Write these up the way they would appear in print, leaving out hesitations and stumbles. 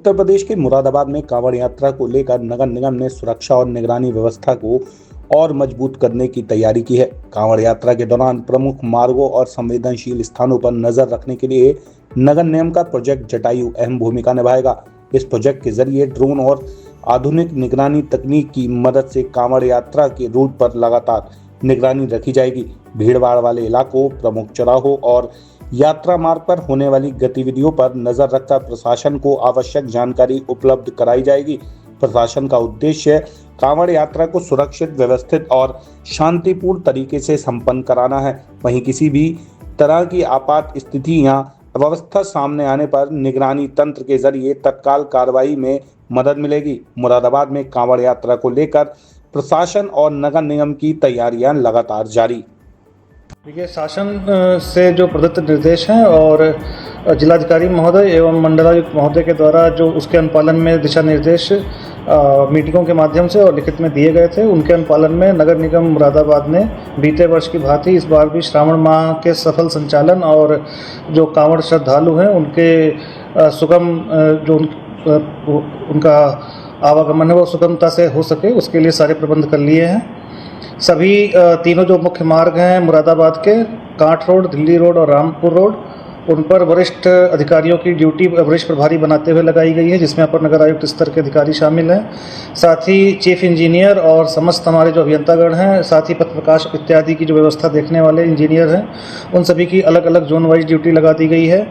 उत्तर प्रदेश के मुरादाबाद में कांवड़ यात्रा को लेकर नगर निगम ने सुरक्षा और निगरानी व्यवस्था को और मजबूत करने की तैयारी की है। कांवड़ यात्रा के दौरान प्रमुख मार्गों और संवेदनशील स्थानों पर नजर रखने के लिए नगर निगम का प्रोजेक्ट जटायु अहम भूमिका निभाएगा। इस प्रोजेक्ट के जरिए ड्रोन और आधुनिक निगरानी तकनीक की मदद से कांवड़ यात्रा के रूट पर लगातार निगरानी रखी जाएगी। भीड़भाड़ वाले इलाकों, प्रमुख चौराहों और यात्रा मार्ग पर होने वाली गतिविधियों पर नजर रखकर प्रशासन को आवश्यक जानकारी उपलब्ध कराई जाएगी। प्रशासन का उद्देश्य कांवड़ यात्रा को सुरक्षित, व्यवस्थित और शांतिपूर्ण तरीके से संपन्न कराना है। वहीं किसी भी तरह की आपात स्थिति या अव्यवस्था सामने आने पर निगरानी तंत्र के जरिए तत्काल कार्रवाई में मदद मिलेगी। मुरादाबाद में कांवड़ यात्रा को लेकर प्रशासन और नगर निगम की तैयारियां लगातार जारी। देखिए, शासन से जो प्रदत्त निर्देश हैं और जिलाधिकारी महोदय एवं मंडलायुक्त महोदय के द्वारा जो उसके अनुपालन में दिशा निर्देश मीटिंगों के माध्यम से और लिखित में दिए गए थे, उनके अनुपालन में नगर निगम मुरादाबाद ने बीते वर्ष की भांति इस बार भी श्रावण माह के सफल संचालन और जो कांवड़ श्रद्धालु हैं उनके सुगम जो उनका आवागमन है वो सुगमता से हो सके, उसके लिए सारे प्रबंध कर लिए हैं। सभी तीनों जो मुख्य मार्ग हैं मुरादाबाद के, कांठ रोड, दिल्ली रोड और रामपुर रोड, उन पर वरिष्ठ अधिकारियों की ड्यूटी वरिष्ठ प्रभारी बनाते हुए लगाई गई है, जिसमें अपर नगर आयुक्त स्तर के अधिकारी शामिल हैं। साथ ही चीफ इंजीनियर और समस्त हमारे जो अभियंतागण हैं, साथ ही पथ प्रकाश इत्यादि की जो व्यवस्था देखने वाले इंजीनियर हैं, उन सभी की अलग अलग जोन वाइज ड्यूटी लगा दी गई है।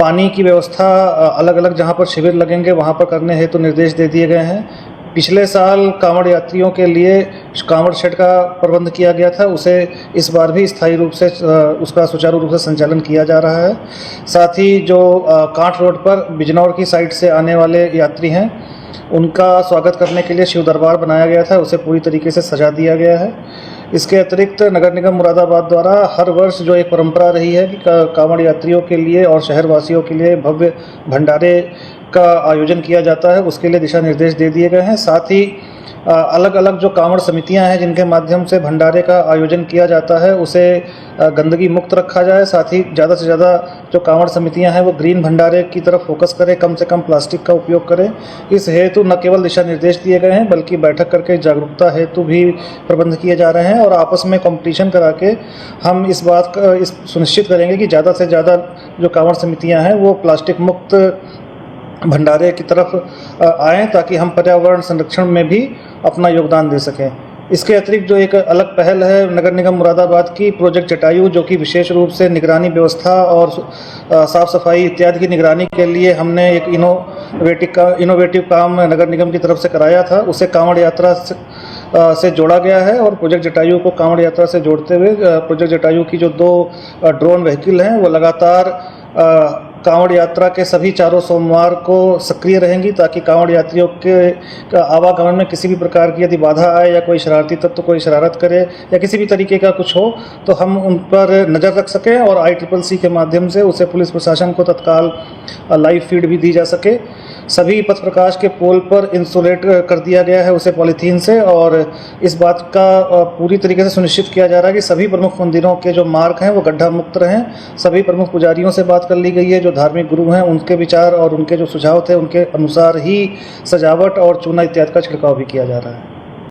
पानी की व्यवस्था अलग अलग जहाँ पर शिविर लगेंगे वहाँ पर करने हेतु निर्देश दे दिए गए हैं। पिछले साल कांवड़ यात्रियों के लिए कांवड़ शेड का प्रबंध किया गया था, उसे इस बार भी स्थायी रूप से उसका सुचारू रूप से संचालन किया जा रहा है। साथ ही जो कांठ रोड पर बिजनौर की साइड से आने वाले यात्री हैं, उनका स्वागत करने के लिए शिव दरबार बनाया गया था, उसे पूरी तरीके से सजा दिया गया है। इसके अतिरिक्त नगर निगम मुरादाबाद द्वारा हर वर्ष जो एक परंपरा रही है कि कांवड़ यात्रियों के लिए और शहरवासियों के लिए भव्य भंडारे का आयोजन किया जाता है, उसके लिए दिशा निर्देश दे दिए गए हैं। साथ ही अलग अलग जो कांवड़ समितियां हैं जिनके माध्यम से भंडारे का आयोजन किया जाता है, उसे गंदगी मुक्त रखा जाए। साथ ही ज़्यादा से ज़्यादा जो कांवड़ समितियां हैं वो ग्रीन भंडारे की तरफ फोकस करें, कम से कम प्लास्टिक का उपयोग करें। इस हेतु न केवल दिशा निर्देश दिए गए हैं बल्कि बैठक करके जागरूकता हेतु भी प्रबंध किए जा रहे हैं और आपस में कंपटीशन करा के हम इस बात का सुनिश्चित करेंगे कि ज़्यादा से ज़्यादा जो कांवड़ समितियाँ हैं वो प्लास्टिक मुक्त भंडारे की तरफ आएँ, ताकि हम पर्यावरण संरक्षण में भी अपना योगदान दे सकें। इसके अतिरिक्त जो एक अलग पहल है नगर निगम मुरादाबाद की, प्रोजेक्ट जटायु, जो कि विशेष रूप से निगरानी व्यवस्था और साफ सफाई इत्यादि की निगरानी के लिए हमने एक इनोवेटिव काम नगर निगम की तरफ से कराया था, उसे कांवड़ यात्रा से जोड़ा गया है। और प्रोजेक्ट जटायु को कांवड़ यात्रा से जोड़ते हुए प्रोजेक्ट जटायु की जो 2 ड्रोन व्हीकल हैं वो लगातार कांवड़ यात्रा के सभी 4 सोमवार को सक्रिय रहेंगी, ताकि कांवड़ यात्रियों के आवागमन में किसी भी प्रकार की यदि बाधा आए या कोई शरारती तत्व कोई शरारत करे या किसी भी तरीके का कुछ हो तो हम उन पर नज़र रख सकें और ICCC के माध्यम से उसे पुलिस प्रशासन को तत्काल लाइव फीड भी दी जा सके। सभी पथ प्रकाश के पोल पर इंसुलेट कर दिया गया है उसे पॉलीथीन से, और इस बात का पूरी तरीके से सुनिश्चित किया जा रहा है कि सभी प्रमुख मंदिरों के जो मार्ग हैं वो गड्ढा मुक्त रहें। सभी प्रमुख पुजारियों से बात कर ली गई है, जो धार्मिक गुरु हैं उनके विचार और उनके जो सुझाव थे उनके अनुसार ही सजावट और चूना इत्यादि का छिड़काव भी किया जा रहा है।